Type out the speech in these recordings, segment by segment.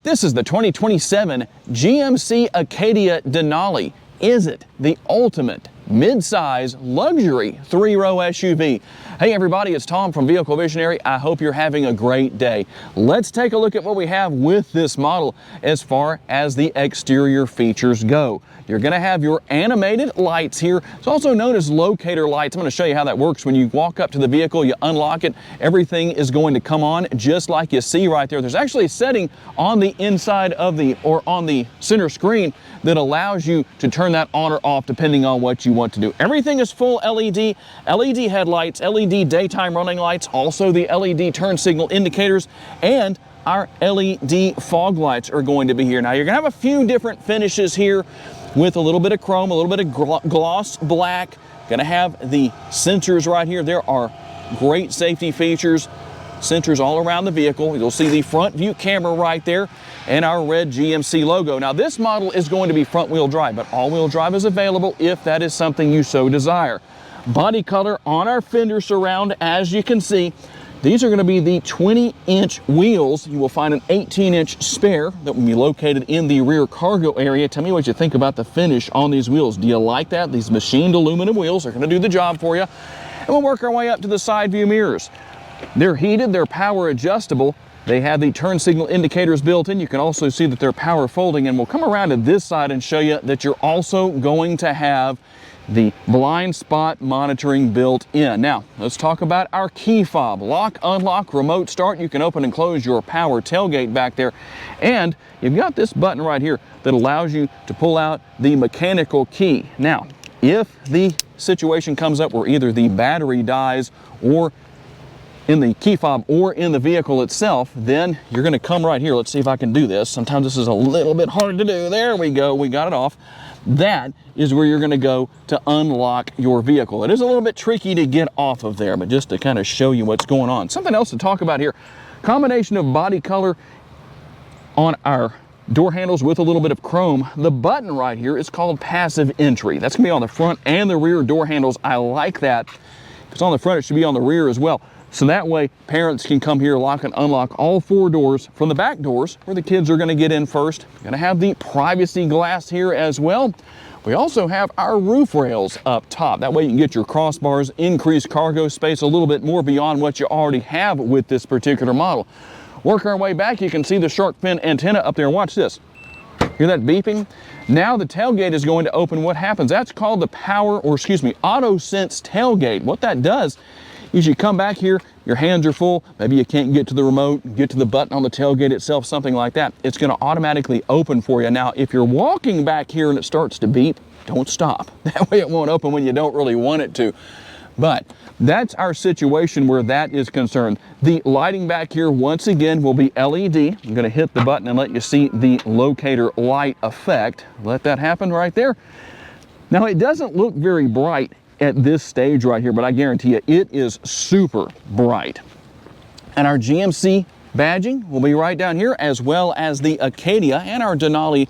This is the 2027 GMC Acadia Denali. Is it the ultimate mid-size luxury three-row SUV? Hey everybody, it's Tom from Vehicle Visionary. I hope you're having a great day. Let's take a look at what we have with this model as far as the exterior features go. You're going to have your animated lights here. It's also known as locator lights. I'm going to show you how that works. When you walk up to the vehicle, you unlock it, everything is going to come on just like you see right there. There's actually a setting on the inside of on the center screen that allows you to turn that on or off depending on what you want to do. Everything is full LED headlights, LED daytime running lights, also the LED turn signal indicators, and our LED fog lights are going to be here. Now you're going to have a few different finishes here with a little bit of chrome, a little bit of gloss black. Going to have the sensors right here. There are great safety features, sensors all around the vehicle. You'll see the front view camera right there and our red GMC logo. Now this model is going to be front wheel drive, but all wheel drive is available if that is something you so desire. Body color on our fender surround, as you can see. These are going to be the 20-inch wheels. You will find an 18-inch spare that will be located in the rear cargo area. Tell me what you think about the finish on these wheels. Do you like that? These machined aluminum wheels are going to do the job for you. And we'll work our way up to the side view mirrors. They're heated, they're power adjustable. They have the turn signal indicators built in. You can also see that they're power folding, and we'll come around to this side and show you that you're also going to have the blind spot monitoring built in. Now, let's talk about our key fob. Lock, unlock, remote start. You can open and close your power tailgate back there. And you've got this button right here that allows you to pull out the mechanical key. Now, if the situation comes up where either the battery dies or in the key fob or in the vehicle itself, then you're going to come right here. Let's see if I can do this. Sometimes this is a little bit hard to do. There we go. We got it off. That is where you're going to go to unlock your vehicle. It is a little bit tricky to get off of there, but just to kind of show you what's going on. Something else to talk about here. Combination of body color on our door handles with a little bit of chrome. The button right here is called passive entry. That's going to be on the front and the rear door handles. I like that. If it's on the front, it should be on the rear as well. So that way parents can come here, lock and unlock all four doors from the back doors where the kids are going to get in first. You're going to have the privacy glass here as well. We also have our roof rails up top. That way you can get your crossbars, increase cargo space a little bit more beyond what you already have with this particular model. Work our way back, you can see the shark fin antenna up there. Watch this. Hear that beeping? Now the tailgate is going to open. What happens? That's called the auto sense tailgate. What that does is you come back here, your hands are full, maybe you can't get to the remote, get to the button on the tailgate itself, something like that. It's going to automatically open for you. Now, if you're walking back here and it starts to beep, don't stop. That way it won't open when you don't really want it to. But that's our situation where that is concerned. The lighting back here, once again, will be LED. I'm going to hit the button and let you see the locator light effect. Let that happen right there. Now, it doesn't look very bright at this stage right here, but I guarantee you it is super bright. And our GMC badging will be right down here, as well as the Acadia and our Denali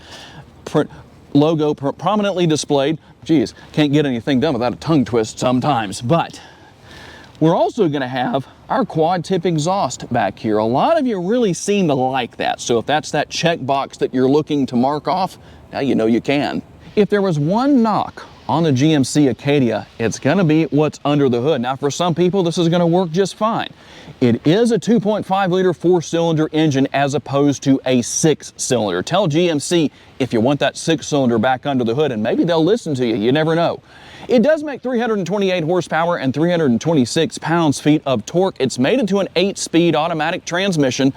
logo prominently displayed. Geez, can't get anything done without a tongue twist sometimes. But we're also going to have our quad tip exhaust back here. A lot of you really seem to like that. So if that's that check box that you're looking to mark off, now you know you can. If there was one knock on the GMC Acadia, it's going to be what's under the hood. Now, for some people, this is going to work just fine. It is a 2.5-liter four-cylinder engine as opposed to a six-cylinder. Tell GMC if you want that six-cylinder back under the hood, and maybe they'll listen to you. You never know. It does make 328 horsepower and 326 pounds-feet of torque. It's made into an 8-speed automatic transmission.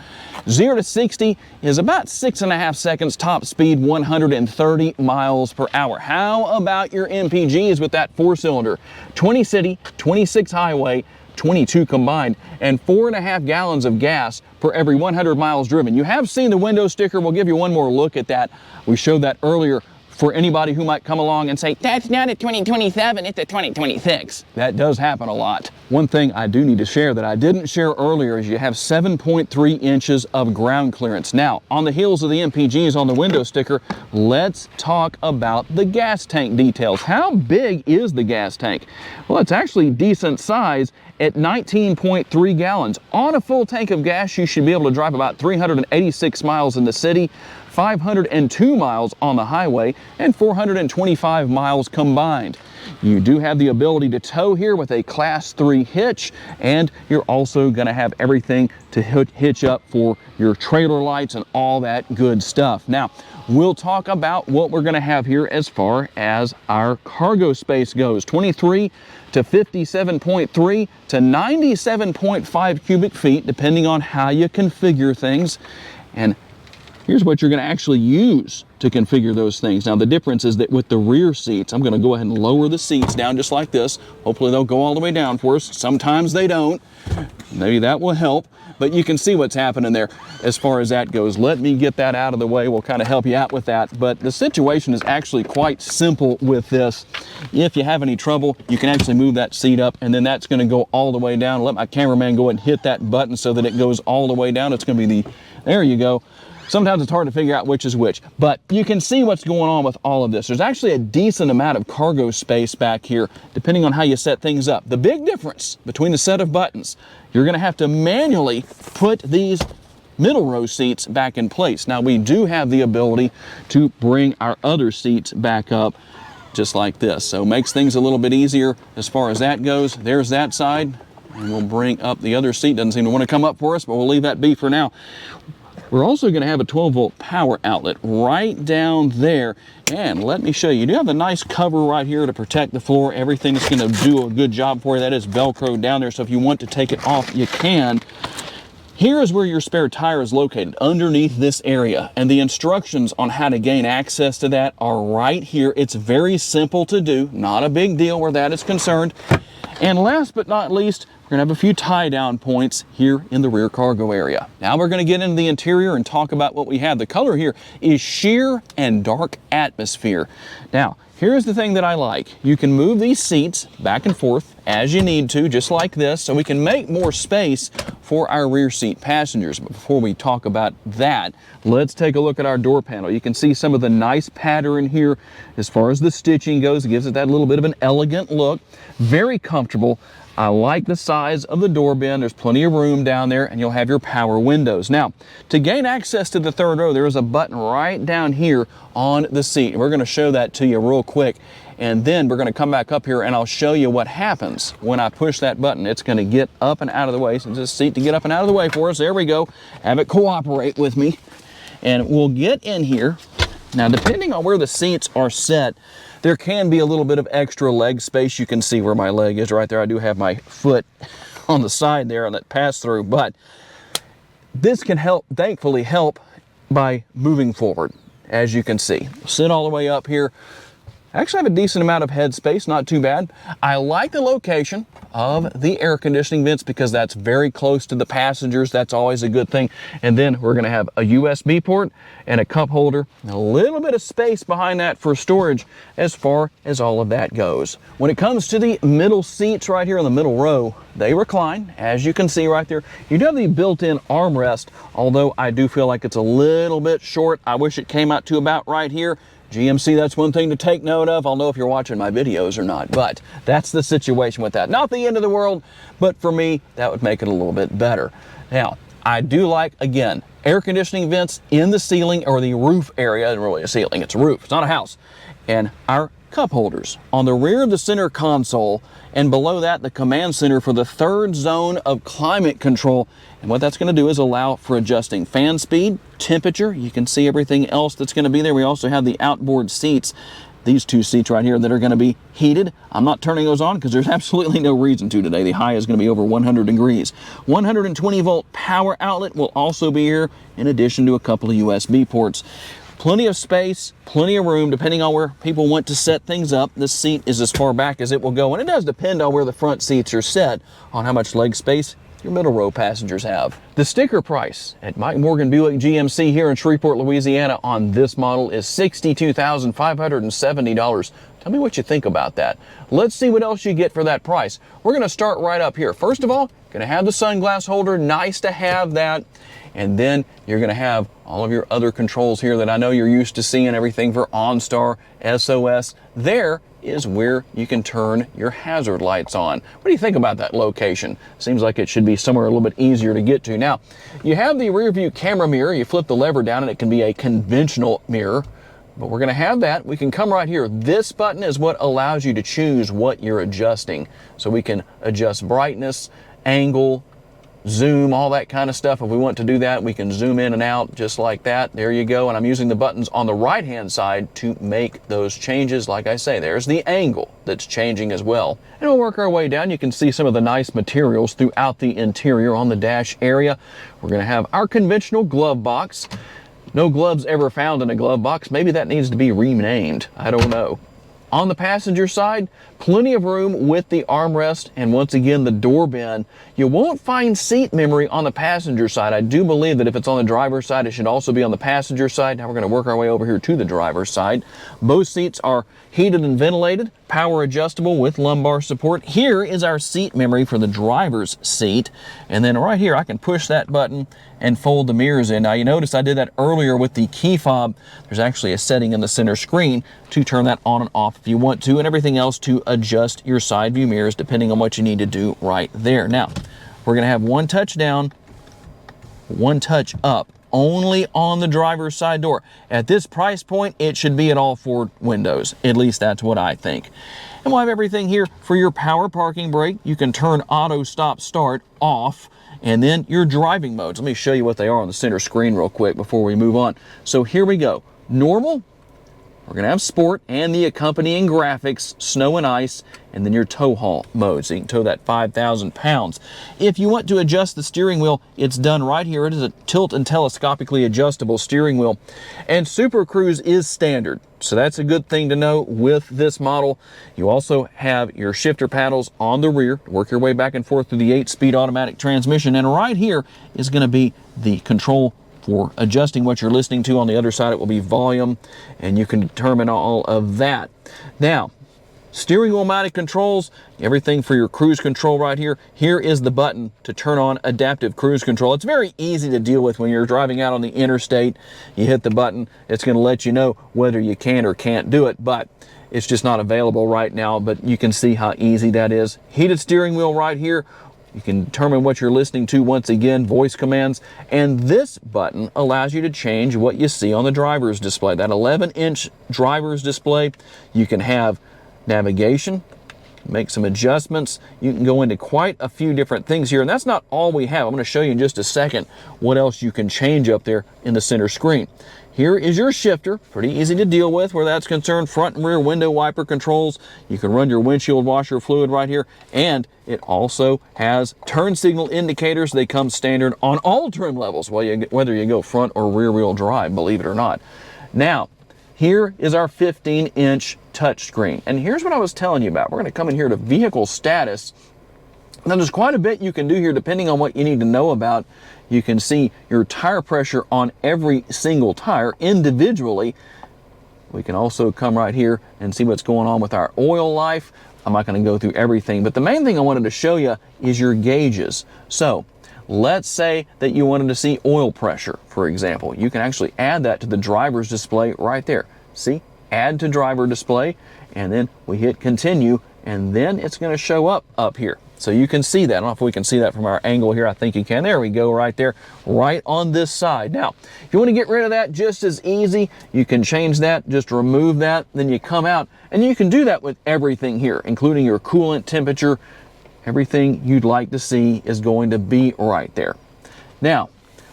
0 to 60 is about 6.5 seconds, top speed 130 miles per hour. How about your MPGs with that four-cylinder? 20 city, 26 highway, 22 combined, and 4.5 gallons of gas per every 100 miles driven. You have seen the window sticker. We'll give you one more look at that. We showed that earlier for anybody who might come along and say, that's not a 2027, it's a 2026. That does happen a lot. One thing I do need to share that I didn't share earlier is you have 7.3 inches of ground clearance. Now, on the heels of the MPGs on the window sticker, let's talk about the gas tank details. How big is the gas tank? Well, it's actually decent size at 19.3 gallons. On a full tank of gas, you should be able to drive about 386 miles in the city, 502 miles on the highway, and 425 miles combined. You do have the ability to tow here with a Class 3 hitch, and you're also going to have everything to hitch up for your trailer lights and all that good stuff. Now, we'll talk about what we're going to have here as far as our cargo space goes. 23 to 57.3 to 97.5 cubic feet, depending on how you configure things. And here's what you're going to actually use to configure those things. Now, the difference is that with the rear seats, I'm going to go ahead and lower the seats down just like this. Hopefully they'll go all the way down for us. Sometimes they don't. Maybe that will help, but you can see what's happening there as far as that goes. Let me get that out of the way. We'll kind of help you out with that. But the situation is actually quite simple with this. If you have any trouble, you can actually move that seat up, and then that's going to go all the way down. Let my cameraman go ahead and hit that button so that it goes all the way down. It's going to be there you go. Sometimes it's hard to figure out which is which, but you can see what's going on with all of this. There's actually a decent amount of cargo space back here, depending on how you set things up. The big difference between the set of buttons, you're going to have to manually put these middle row seats back in place. Now, we do have the ability to bring our other seats back up just like this, so it makes things a little bit easier as far as that goes. There's that side, and we'll bring up the other seat. Doesn't seem to want to come up for us, but we'll leave that be for now. We're also going to have a 12-volt power outlet right down there. And let me show you. You do have a nice cover right here to protect the floor. Everything is going to do a good job for you. That is Velcro down there, so if you want to take it off, you can. Here is where your spare tire is located, underneath this area. And the instructions on how to gain access to that are right here. It's very simple to do. Not a big deal where that is concerned. And last but not least, we're going to have a few tie-down points here in the rear cargo area. Now we're going to get into the interior and talk about what we have. The color here is sheer and dark atmosphere. Now, here's the thing that I like. You can move these seats back and forth as you need to, just like this, so we can make more space for our rear seat passengers. But before we talk about that, let's take a look at our door panel. You can see some of the nice pattern here as far as the stitching goes. It gives it that little bit of an elegant look. Very comfortable. I like the size of the door bin. There's plenty of room down there, and you'll have your power windows. Now, to gain access to the third row, there is a button right down here on the seat. We're going to show that to you real quick, and then we're going to come back up here and I'll show you what happens when I push that button. It's going to get up and out of the way. So this seat to get up and out of the way for us. There we go. Have it cooperate with me, and we'll get in here. Now, depending on where the seats are set, there can be a little bit of extra leg space. You can see where my leg is right there. I do have my foot on the side there on that pass-through, but this can help, thankfully help by moving forward, as you can see. Sit all the way up here. I actually have a decent amount of head space, not too bad. I like the location of the air conditioning vents because that's very close to the passengers. That's always a good thing. And then we're going to have a USB port and a cup holder, and a little bit of space behind that for storage as far as all of that goes. When it comes to the middle seats right here in the middle row, they recline, as you can see right there. You do have the built-in armrest, although I do feel like it's a little bit short. I wish it came out to about right here. GMC, that's one thing to take note of. I'll know if you're watching my videos or not, but that's the situation with that. Not the end of the world, but for me, that would make it a little bit better. Now, I do like, again, air conditioning vents in the ceiling or the roof area. It's really a ceiling, it's a roof, it's not a house. And our cup holders on the rear of the center console, and below that, the command center for the third zone of climate control. And what that's going to do is allow for adjusting fan speed, temperature. You can see everything else that's going to be there. We also have the outboard seats, these two seats right here that are going to be heated. I'm not turning those on because there's absolutely no reason to today. The high is going to be over 100 degrees. 120 volt power outlet will also be here, in addition to a couple of USB ports. Plenty of space, plenty of room, depending on where people want to set things up. This seat is as far back as it will go, and it does depend on where the front seats are set, on how much leg space your middle row passengers have. The sticker price at Mike Morgan Buick GMC here in Shreveport, Louisiana on this model is $62,570. Tell me what you think about that. Let's see what else you get for that price. We're going to start right up here. First of all, going to have the sunglass holder. Nice to have that. And then you're going to have all of your other controls here that I know you're used to seeing, everything for OnStar, SOS. There is where you can turn your hazard lights on. What do you think about that location? Seems like it should be somewhere a little bit easier to get to. Now, you have the rear view camera mirror. You flip the lever down and it can be a conventional mirror, but we're gonna have that. We can come right here. This button is what allows you to choose what you're adjusting. So we can adjust brightness, angle, zoom, all that kind of stuff. If we want to do that, we can zoom in and out just like that. There you go. And I'm using the buttons on the right hand side to make those changes. Like I say, there's the angle that's changing as well. And we'll work our way down. You can see some of the nice materials throughout the interior on the dash area. We're going to have our conventional glove box. No gloves ever found in a glove box. Maybe that needs to be renamed. I don't know. On the passenger side, plenty of room with the armrest and once again the door bin. You won't find seat memory on the passenger side. I do believe that if it's on the driver's side, it should also be on the passenger side. Now we're going to work our way over here to the driver's side. Both seats are heated and ventilated, power adjustable with lumbar support. Here is our seat memory for the driver's seat. And then right here, I can push that button and fold the mirrors in. Now you notice I did that earlier with the key fob. There's actually a setting in the center screen to turn that on and off if you want to, and everything else to adjust your side view mirrors depending on what you need to do right there. Now, we're gonna have one touch down, one touch up, only on the driver's side door. At this price point, it should be at all four windows. At least that's what I think. And we'll have everything here for your power parking brake. You can turn auto stop start off, and then your driving modes. Let me show you what they are on the center screen real quick before we move on. So here we go. Normal, we're gonna have sport and the accompanying graphics, snow and ice, and then your tow haul mode, so you can tow that 5,000 pounds. If you want to adjust the steering wheel, it's done right here. It is a tilt and telescopically adjustable steering wheel. And Super Cruise is standard, so that's a good thing to know with this model. You also have your shifter paddles on the rear to work your way back and forth through the 8-speed automatic transmission. And right here is gonna be the control for adjusting what you're listening to. On the other side, it will be volume, and you can determine all of that. Now, steering wheel mounted controls, everything for your cruise control right here. Here is the button to turn on adaptive cruise control. It's very easy to deal with when you're driving out on the interstate. You hit the button, it's going to let you know whether you can or can't do it, but it's just not available right now. But you can see how easy that is. Heated steering wheel right here. You can determine what you're listening to, once again, voice commands. And this button allows you to change what you see on the driver's display. That 11-inch driver's display, you can have navigation, make some adjustments. You can go into quite a few different things here. And that's not all we have. I'm going to show you in just a second what else you can change up there in the center screen. Here is your shifter, pretty easy to deal with where that's concerned. Front and rear window wiper controls. You can run your windshield washer fluid right here. And it also has turn signal indicators. They come standard on all trim levels, whether you go front or rear wheel drive, believe it or not. Now, here is our 15-inch touchscreen. And here's what I was telling you about. We're going to come in here to vehicle status. Now, there's quite a bit you can do here depending on what you need to know about. You can see your tire pressure on every single tire individually. We can also come right here and see what's going on with our oil life. I'm not going to go through everything, but the main thing I wanted to show you is your gauges. So let's say that you wanted to see oil pressure, for example. You can actually add that to the driver's display right there. See? Add to driver display, and then we hit continue, and then it's going to show up here. So you can see that. I don't know if we can see that from our angle here. I think you can. There we go, right there, right on this side. Now, if you want to get rid of that just as easy, you can change that, just remove that, then you come out, and you can do that with everything here, including your coolant temperature. Everything you'd like to see is going to be right there. Now,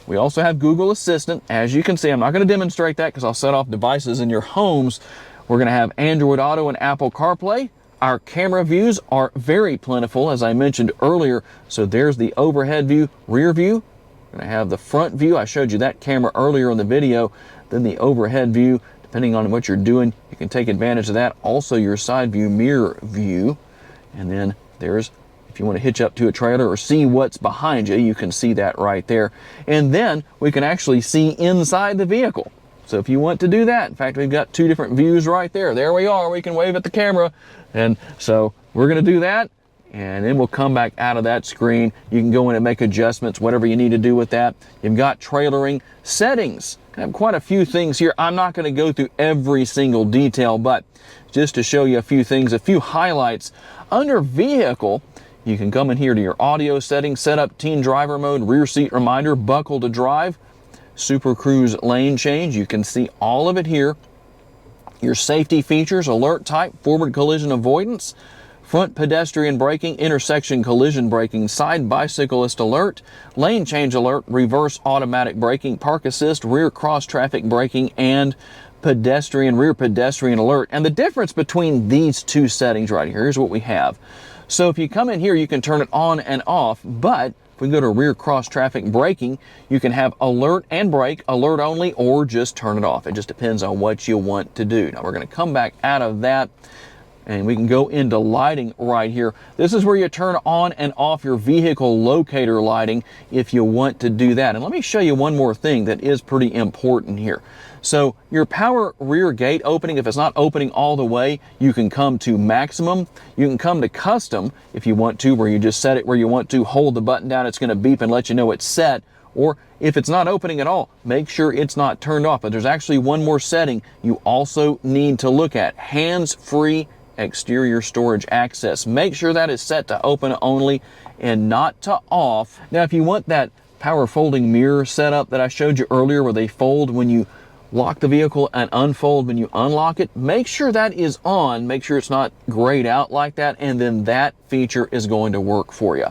we also have Google Assistant. As you can see, I'm not going to demonstrate that because I'll set off devices in your homes. We're going to have Android Auto and Apple CarPlay. Our camera views are very plentiful, as I mentioned earlier. So there's the overhead view, rear view. We're going to have the front view. I showed you that camera earlier in the video. Then the overhead view, depending on what you're doing, you can take advantage of that. Also your side view, mirror view. And then there's, if you want to hitch up to a trailer or see what's behind you, you can see that right there. And then we can actually see inside the vehicle. So if you want to do that, in fact, we've got two different views right there. There we are. We can wave at the camera. And so we're going to do that. and then we'll come back out of that screen. You can go in and make adjustments, whatever you need to do with that. You've got trailering settings. I have quite a few things here. I'm not going to go through every single detail, but just to show you a few things, a few highlights. Under vehicle, you can come in here to your audio settings, set up teen driver mode, rear seat reminder, buckle to drive, Super Cruise lane change. You can see all of it here. Your safety features, alert type, forward collision avoidance, front pedestrian braking, intersection collision braking, side bicyclist alert, lane change alert, reverse automatic braking, park assist, rear cross traffic braking, and rear pedestrian alert. And the difference between these two settings right here, here's what we have. So if you come in here, you can turn it on and off, but if we go to rear cross traffic braking, you can have alert and brake, alert only, or just turn it off. It just depends on what you want to do. Now we're going to come back out of that and we can go into lighting right here. This is where you turn on and off your vehicle locator lighting if you want to do that. And let me show you one more thing that is pretty important here. So your power rear gate opening, if it's not opening all the way, you can come to maximum. You can come to custom if you want to, where you just set it where you want to, hold the button down, it's going to beep and let you know it's set. Or if it's not opening at all, make sure it's not turned off. But there's actually one more setting you also need to look at. Hands-free exterior storage access. Make sure that is set to open only and not to off. Now, if you want that power folding mirror setup that I showed you earlier, where they fold when you lock the vehicle and unfold when you unlock it, make sure that is on. Make sure it's not grayed out like that, and then that feature is going to work for you.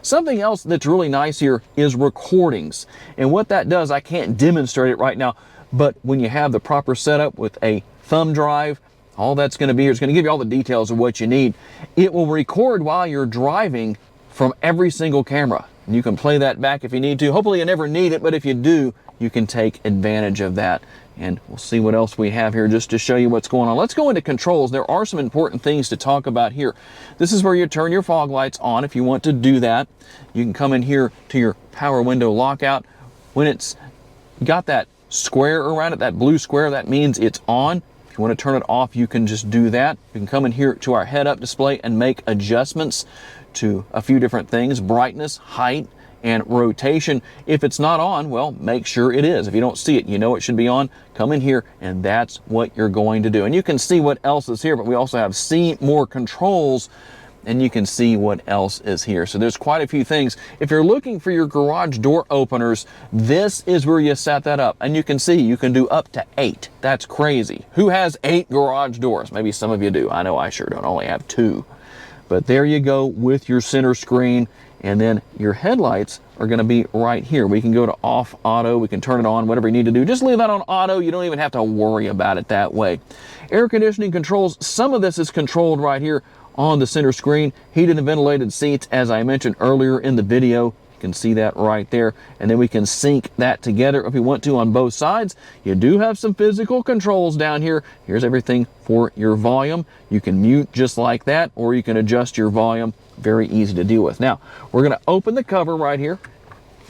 Something else that's really nice here is recordings. And what that does, I can't demonstrate it right now, but when you have the proper setup with a thumb drive, all that's going to be here is going to give you all the details of what you need. It will record while you're driving from every single camera. And you can play that back if you need to. Hopefully you never need it, but if you do, you can take advantage of that. And we'll see what else we have here just to show you what's going on. Let's go into controls. There are some important things to talk about here. This is where you turn your fog lights on if you want to do that. You can come in here to your power window lockout. When it's got that square around it, that blue square, that means it's on. If you want to turn it off, you can just do that. You can come in here to our head-up display and make adjustments to a few different things: brightness, height, and rotation. If it's not on, well, make sure it is. If you don't see it, you know it should be on. Come in here and that's what you're going to do. And you can see what else is here, but we also have see more controls, and you can see what else is here. So there's quite a few things. If you're looking for your garage door openers, this is where you set that up. And you can see you can do up to 8. That's crazy. Who has 8 garage doors? Maybe some of you do. I know I sure don't. Only have 2. But there you go with your center screen. And then your headlights are going to be right here. We can go to off auto. We can turn it on, whatever you need to do. Just leave that on auto. You don't even have to worry about it that way. Air conditioning controls. Some of this is controlled right here on the center screen. Heated and ventilated seats, as I mentioned earlier in the video. You can see that right there. And then we can sync that together if we want to on both sides. You do have some physical controls down here. Here's everything for your volume. You can mute just like that, or you can adjust your volume. Very easy to deal with. Now, we're going to open the cover right here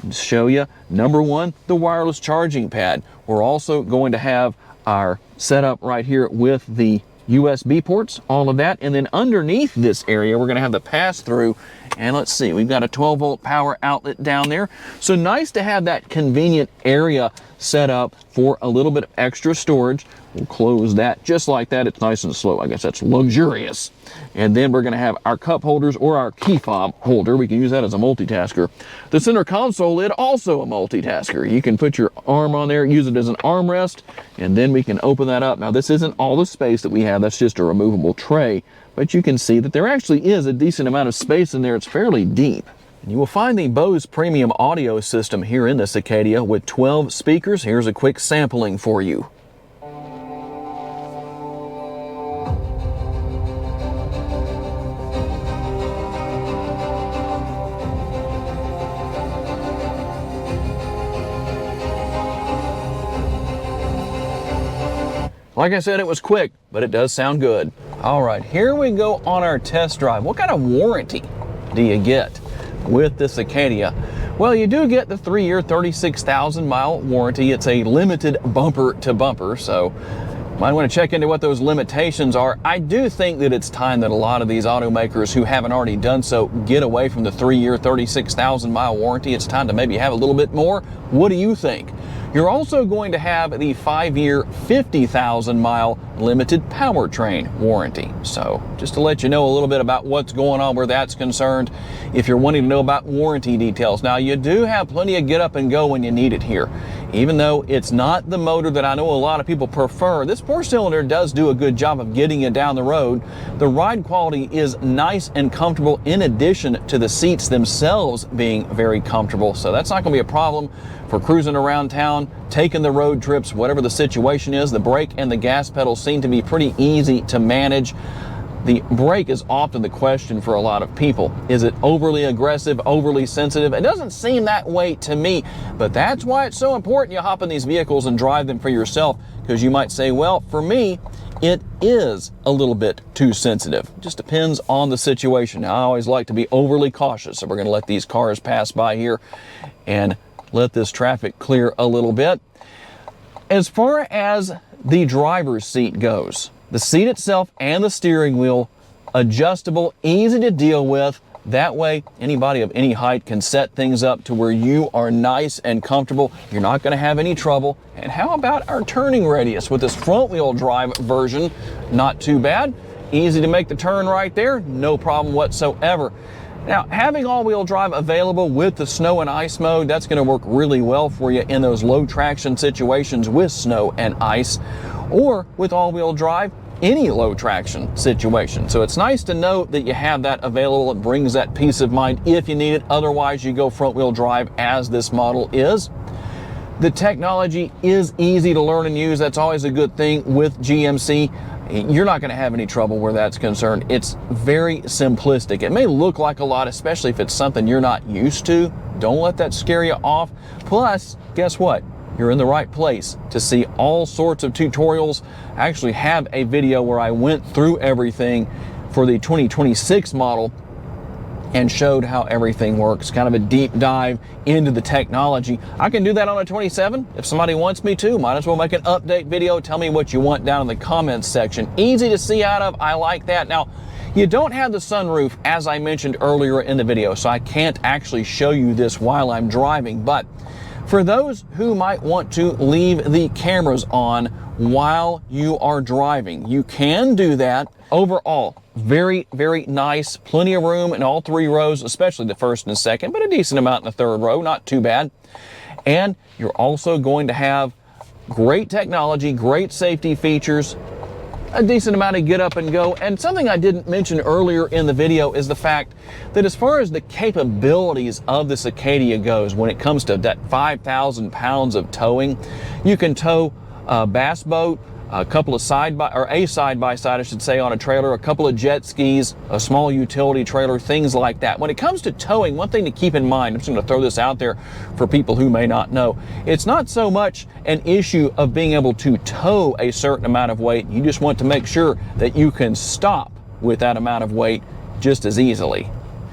and show you, number one, the wireless charging pad. We're also going to have our setup right here with the USB ports, all of that. And then underneath this area, we're going to have the pass-through. And let's see, we've got a 12-volt power outlet down there. So nice to have that convenient area set up for a little bit of extra storage. We'll close that just like that. It's nice and slow. I guess that's luxurious. And then we're going to have our cup holders, or our key fob holder. We can use that as a multitasker. The center console lid, also a multitasker. You can put your arm on there, use it as an armrest, and then we can open that up. Now, this isn't all the space that we have. That's just a removable tray. But you can see that there actually is a decent amount of space in there. It's fairly deep. And you will find the Bose premium audio system here in this Acadia with 12 speakers. Here's a quick sampling for you. Like I said, it was quick, but it does sound good. All right, here we go on our test drive. What kind of warranty do you get with this Acadia? Well, you do get the 3-year, 36,000 mile warranty. It's a limited bumper to bumper, so Might want to check into what those limitations are. I do think that it's time that a lot of these automakers who haven't already done so get away from the 3-year, 36,000 mile warranty. It's time to maybe have a little bit more. What do you think? You're also going to have the 5-year, 50,000 mile limited powertrain warranty. So just to let you know a little bit about what's going on where that's concerned, if you're wanting to know about warranty details. Now, you do have plenty of get up and go when you need it here. Even though it's not the motor that I know a lot of people prefer, this 4-cylinder does do a good job of getting you down the road. The ride quality is nice and comfortable, in addition to the seats themselves being very comfortable. So that's not going to be a problem for cruising around town, taking the road trips, whatever the situation is. The brake and the gas pedal seem to be pretty easy to manage. The brake is often the question for a lot of people. Is it overly aggressive, overly sensitive? It doesn't seem that way to me, but that's why it's so important you hop in these vehicles and drive them for yourself, because you might say, well, for me, it is a little bit too sensitive. It just depends on the situation. Now, I always like to be overly cautious, so we're going to let these cars pass by here and let this traffic clear a little bit. As far as the driver's seat goes, the seat itself and the steering wheel, adjustable, easy to deal with. That way, anybody of any height can set things up to where you are nice and comfortable. You're not going to have any trouble. And how about our turning radius with this front-wheel drive version? Not too bad. Easy to make the turn right there. No problem whatsoever. Now, having all-wheel drive available with the snow and ice mode, that's going to work really well for you in those low traction situations with snow and ice, or with all-wheel drive, any low traction situation. So it's nice to know that you have that available. It brings that peace of mind if you need it. Otherwise, you go front-wheel drive as this model is. The technology is easy to learn and use. That's always a good thing with GMC. You're not going to have any trouble where that's concerned. It's very simplistic. It may look like a lot, especially if it's something you're not used to. Don't let that scare you off. Plus, guess what? You're in the right place to see all sorts of tutorials. I actually have a video where I went through everything for the 2026 model and showed how everything works, kind of a deep dive into the technology. I can do that on a 27 if somebody wants me to. Might as well make an update video. Tell me what you want down in the comments section. Easy to see out of. I like that. Now, you don't have the sunroof, as I mentioned earlier in the video, so I can't actually show you this while I'm driving. But for those who might want to leave the cameras on while you are driving, you can do that. Overall, very, very nice. Plenty of room in all 3 rows, especially the first and second, but a decent amount in the 3rd row, not too bad. And you're also going to have great technology, great safety features, a decent amount of get up and go. And something I didn't mention earlier in the video is the fact that as far as the capabilities of this Acadia goes, when it comes to that 5,000 pounds of towing, you can tow a bass boat, a couple of side-by-side, I should say, on a trailer, a couple of jet skis, a small utility trailer, things like that. When it comes to towing, one thing to keep in mind, I'm just going to throw this out there for people who may not know, it's not so much an issue of being able to tow a certain amount of weight. You just want to make sure that you can stop with that amount of weight just as easily.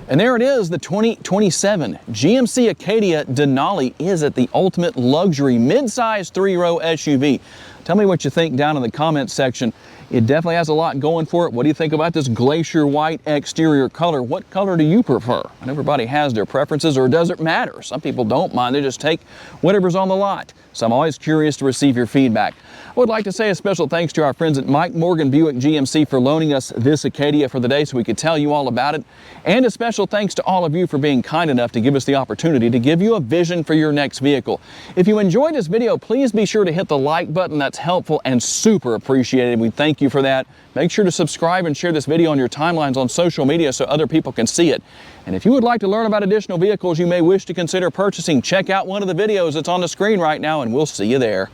And there it is, the 2027 GMC Acadia Denali. Is it the ultimate luxury mid-size 3-row SUV? Tell me what you think down in the comments section. It definitely has a lot going for it. What do you think about this glacier white exterior color? What color do you prefer? And everybody has their preferences, or does it matter? Some people don't mind. They just take whatever's on the lot. So I'm always curious to receive your feedback. I would like to say a special thanks to our friends at Mike Morgan Buick GMC for loaning us this Acadia for the day so we could tell you all about it. And a special thanks to all of you for being kind enough to give us the opportunity to give you a vision for your next vehicle. If you enjoyed this video, please be sure to hit the like button. That's helpful and super appreciated. We thank you for that. Make sure to subscribe and share this video on your timelines on social media so other people can see it. And if you would like to learn about additional vehicles you may wish to consider purchasing, check out one of the videos that's on the screen right now, and we'll see you there.